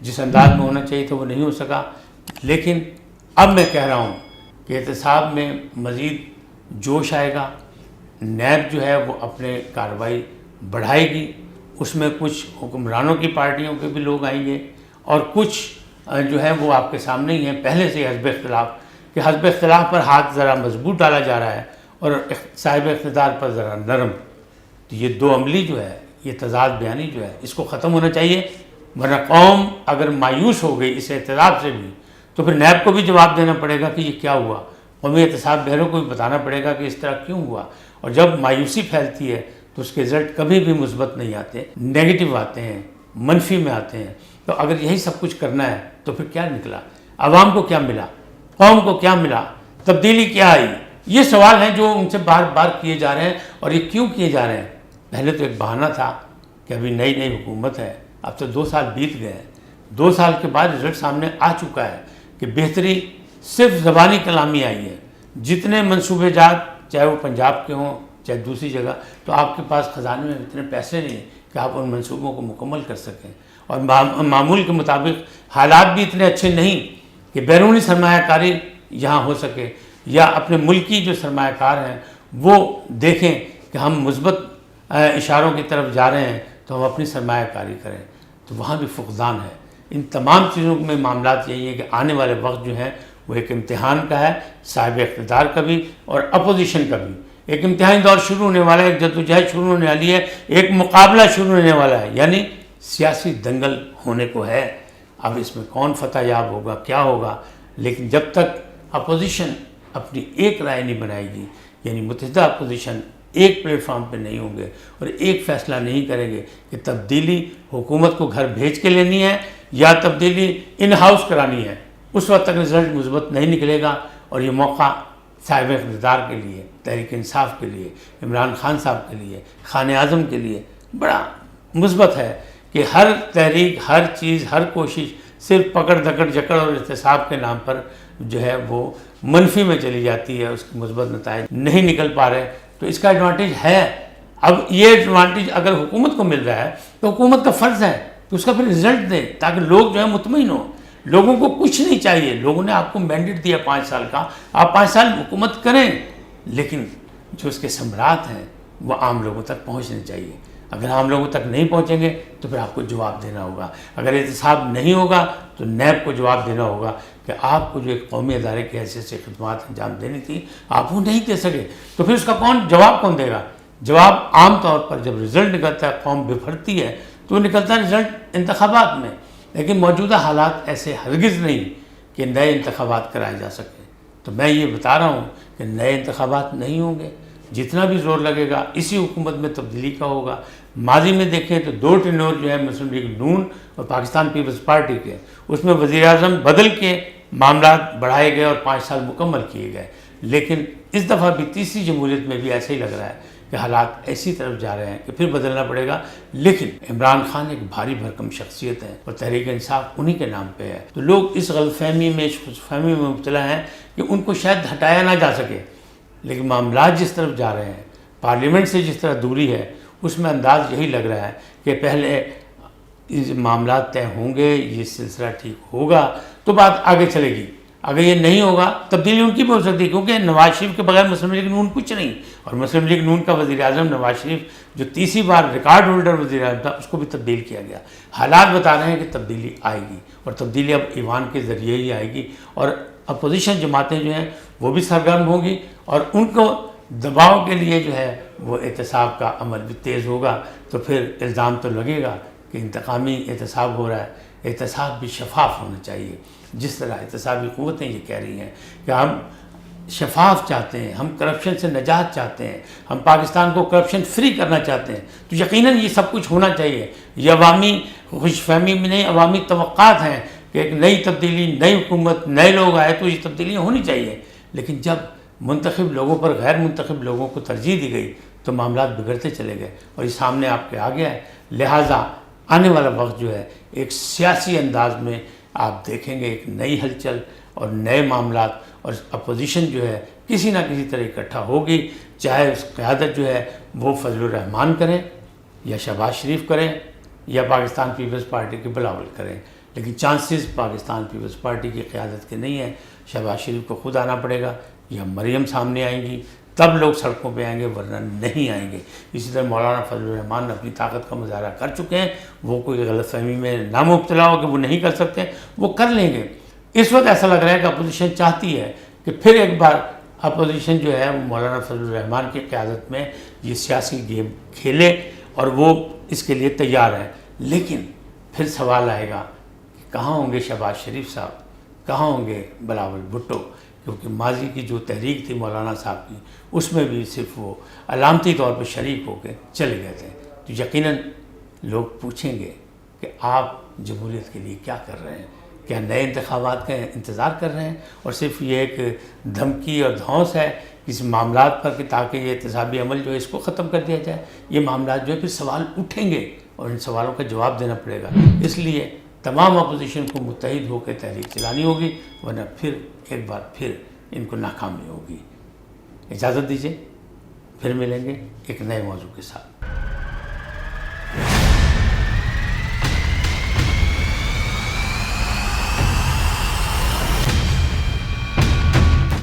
جس انداز میں ہونا چاہیے تھا وہ نہیں ہو سکا، لیکن اب میں کہہ رہا ہوں کہ احتساب میں مزید جوش آئے گا، نیب جو ہے وہ اپنے کارروائی بڑھائے گی، اس میں کچھ حکمرانوں کی پارٹیوں کے بھی لوگ آئیں گے اور کچھ جو ہے وہ آپ کے سامنے ہی ہیں پہلے سے حزب اختلاف، کہ حزب اختلاف پر ہاتھ ذرا مضبوط ڈالا جا رہا ہے اور صاحب اقتدار پر ذرا نرم. تو یہ دو عملی جو ہے، یہ تضاد بیانی جو ہے، اس کو ختم ہونا چاہیے، ورنہ قوم اگر مایوس ہو گئی اس احتساب سے بھی تو پھر نیب کو بھی جواب دینا پڑے گا کہ یہ کیا ہوا، قومی احتساب بہروں کو بھی بتانا پڑے گا کہ اس طرح کیوں ہوا. اور جب مایوسی پھیلتی ہے تو اس کے رزلٹ کبھی بھی مثبت نہیں آتے، نیگیٹو آتے ہیں، منفی میں آتے ہیں. تو اگر یہی سب کچھ کرنا ہے تو پھر کیا نکلا؟ عوام کو کیا ملا؟ قوم کو کیا ملا؟ تبدیلی کیا آئی؟ یہ سوال ہیں جو ان سے بار بار کیے جا رہے ہیں. اور یہ کیوں کیے جا رہے ہیں؟ پہلے تو ایک بہانہ تھا کہ ابھی نئی حکومت ہے، اب تو 2 سال بیت گئے ہیں، 2 سال کے بعد رزلٹ سامنے آ چکا ہے کہ بہتری صرف زبانی کلامی آئی ہے. جتنے منصوبے جات چاہے وہ پنجاب کے ہوں چاہے دوسری جگہ، تو آپ کے پاس خزانے میں اتنے پیسے نہیں کہ آپ ان منصوبوں کو مکمل کر سکیں، اور معمول کے مطابق حالات بھی اتنے اچھے نہیں کہ بیرونی سرمایہ کاری یہاں ہو سکے، یا اپنے ملکی جو سرمایہ کار ہیں وہ دیکھیں کہ ہم مثبت اشاروں کی طرف جا رہے ہیں تو ہم اپنی سرمایہ کاری کریں. تو وہاں بھی فقدان ہے. ان تمام چیزوں میں معاملات یہی ہیں کہ آنے والے وقت جو ہے وہ ایک امتحان کا ہے، صاحب اقتدار کا بھی اور اپوزیشن کا بھی. ایک امتحانی دور شروع ہونے والا ہے، ایک جدوجہد شروع ہونے والی ہے، ایک مقابلہ شروع ہونے والا ہے، یعنی سیاسی دنگل ہونے کو ہے. اب اس میں کون فتح یاب ہوگا، کیا ہوگا، لیکن جب تک اپوزیشن اپنی ایک رائے نہیں بنائے گی، یعنی متحدہ اپوزیشن ایک پلیٹ فارم پہ نہیں ہوں گے اور ایک فیصلہ نہیں کریں گے کہ تبدیلی حکومت کو گھر بھیج کے لینی ہے یا تبدیلی ان ہاؤس کرانی ہے، اس وقت تک رزلٹ مثبت نہیں نکلے گا. اور یہ موقع صاحب اقتدار کے لیے، تحریک انصاف کے لیے، عمران خان صاحب کے لیے، خان اعظم کے لیے بڑا مثبت ہے کہ ہر تحریک، ہر چیز، ہر کوشش صرف پکڑ دھکڑ جکڑ اور احتساب کے نام پر جو ہے وہ منفی میں چلی جاتی ہے، اس کے مثبت نتائج نہیں نکل پا رہے. تو اس کا ایڈوانٹیج ہے. اب یہ ایڈوانٹیج اگر حکومت کو مل رہا ہے تو حکومت کا فرض ہے کہ اس کا پھر رزلٹ دے تاکہ لوگ جو ہے مطمئن ہوں. لوگوں کو کچھ نہیں چاہیے، لوگوں نے آپ کو مینڈیٹ دیا 5 سال کا، آپ 5 سال حکومت کریں، لیکن جو اس کے ثمرات ہیں وہ عام لوگوں تک پہنچنے چاہیے. اگر عام لوگوں تک نہیں پہنچیں گے تو پھر آپ کو جواب دینا ہوگا. اگر احتساب نہیں ہوگا تو نیب کو جواب دینا ہوگا کہ آپ کو جو ایک قومی ادارے کی حیثیت سے خدمات انجام دینی تھی آپ وہ نہیں دے سکے، تو پھر اس کا جواب کون دے گا؟ جواب عام طور پر جب رزلٹ نکلتا ہے، قوم بپھرتی ہے، تو نکلتا ہے رزلٹ انتخابات میں. لیکن موجودہ حالات ایسے ہرگز نہیں کہ نئے انتخابات کرائے جا سکیں. تو میں یہ بتا رہا ہوں کہ نئے انتخابات نہیں ہوں گے. جتنا بھی زور لگے گا اسی حکومت میں تبدیلی کا ہوگا. ماضی میں دیکھیں تو 2 ٹینور جو ہے مسلم لیگ نون اور پاکستان پیپلز پارٹی کے، اس میں وزیر اعظم بدل کے معاملات بڑھائے گئے اور 5 سال مکمل کیے گئے. لیکن اس دفعہ بھی تیسری جمہوریت میں بھی ایسے ہی لگ رہا ہے کہ حالات ایسی طرف جا رہے ہیں کہ پھر بدلنا پڑے گا. لیکن عمران خان ایک بھاری بھرکم شخصیت ہے اور تحریک انصاف انہی کے نام پہ ہے. تو لوگ اس غلط فہمی میں، خوش فہمی میں مبتلا ہیں کہ ان کو شاید ہٹایا نہ جا سکے. لیکن معاملات جس طرف جا رہے ہیں، پارلیمنٹ سے جس طرح دوری ہے، اس میں انداز یہی لگ رہا ہے کہ پہلے معاملات طے ہوں گے، یہ سلسلہ ٹھیک ہوگا تو بات آگے چلے گی. اگر یہ نہیں ہوگا تبدیلی ان کی بھی ہو سکتی ہے، کیونکہ نواز شریف کے بغیر مسلم لیگ نون کچھ نہیں. اور مسلم لیگ نون کا وزیر اعظم نواز شریف جو تیسری بار ریکارڈ ہولڈر وزیر اعظم تھا، اس کو بھی تبدیل کیا گیا. حالات بتا رہے ہیں کہ تبدیلی آئے گی، اور تبدیلی اب ایوان کے ذریعے ہی آئے گی. اور اپوزیشن جماعتیں جو ہیں وہ بھی سرگرم ہوں گی، اور ان کو دباؤ کے لیے جو ہے وہ احتساب کا عمل بھی تیز ہوگا. تو پھر الزام تو لگے گا کہ انتقامی احتساب ہو رہا ہے. احتساب بھی شفاف ہونا چاہیے، جس طرح احتسابی قوتیں یہ کہہ رہی ہیں کہ ہم شفاف چاہتے ہیں، ہم کرپشن سے نجات چاہتے ہیں، ہم پاکستان کو کرپشن فری کرنا چاہتے ہیں. تو یقیناً یہ سب کچھ ہونا چاہیے. یہ عوامی خوش فہمی میں نہیں، عوامی توقعات ہیں کہ ایک نئی تبدیلی، نئی حکومت، نئے لوگ آئے تو یہ تبدیلیاں ہونی چاہیے. لیکن جب منتخب لوگوں پر غیر منتخب لوگوں کو ترجیح دی گئی تو معاملات بگڑتے چلے گئے، اور یہ سامنے آپ کے آ گیا ہے. لہٰذا آنے والا وقت جو ہے ایک سیاسی انداز میں آپ دیکھیں گے ایک نئی ہلچل اور نئے معاملات، اور اپوزیشن جو ہے کسی نہ کسی طرح اکٹھا ہوگی، چاہے اس قیادت جو ہے وہ فضل الرحمان کریں یا شہباز شریف کریں یا پاکستان پیپلز پارٹی کے بلاول کریں. لیکن چانسز پاکستان پیپلز پارٹی کی قیادت کے نہیں ہیں. شہباز شریف کو خود آنا پڑے گا یا مریم سامنے آئیں گی تب لوگ سڑکوں پہ آئیں گے, ورنہ نہیں آئیں گے. اسی طرح مولانا فضل الرحمان اپنی طاقت کا مظاہرہ کر چکے ہیں. وہ کوئی غلط فہمی میں نہ مبتلا ہو کہ وہ نہیں کر سکتے, وہ کر لیں گے. اس وقت ایسا لگ رہا ہے کہ اپوزیشن چاہتی ہے کہ پھر ایک بار اپوزیشن جو ہے وہ مولانا فضل الرحمان کی قیادت میں یہ سیاسی گیم کھیلے, اور وہ اس کے لیے تیار ہیں. لیکن پھر سوال آئے گا کہ کہاں ہوں گے شہباز شریف صاحب, کہاں ہوں گے بلاول بھٹو, کیونکہ ماضی کی جو تحریک تھی مولانا صاحب کی اس میں بھی صرف وہ علامتی طور پہ شریک ہو کے چلے گئے تھے. تو یقیناً لوگ پوچھیں گے کہ آپ جمہوریت کے لیے کیا کر رہے ہیں, کیا نئے انتخابات کا انتظار کر رہے ہیں, اور صرف یہ ایک دھمکی اور دھونس ہے کسی معاملات پر کہ تاکہ یہ احتسابی عمل جو ہے اس کو ختم کر دیا جائے. یہ معاملات جو ہے پھر سوال اٹھیں گے اور ان سوالوں کا جواب دینا پڑے گا. اس لیے تمام اپوزیشن کو متحد ہو کے تحریک چلانی ہوگی, ورنہ پھر ایک بار پھر ان کو ناکامی ہوگی. اجازت دیجیے, پھر ملیں گے ایک نئے موضوع کے ساتھ.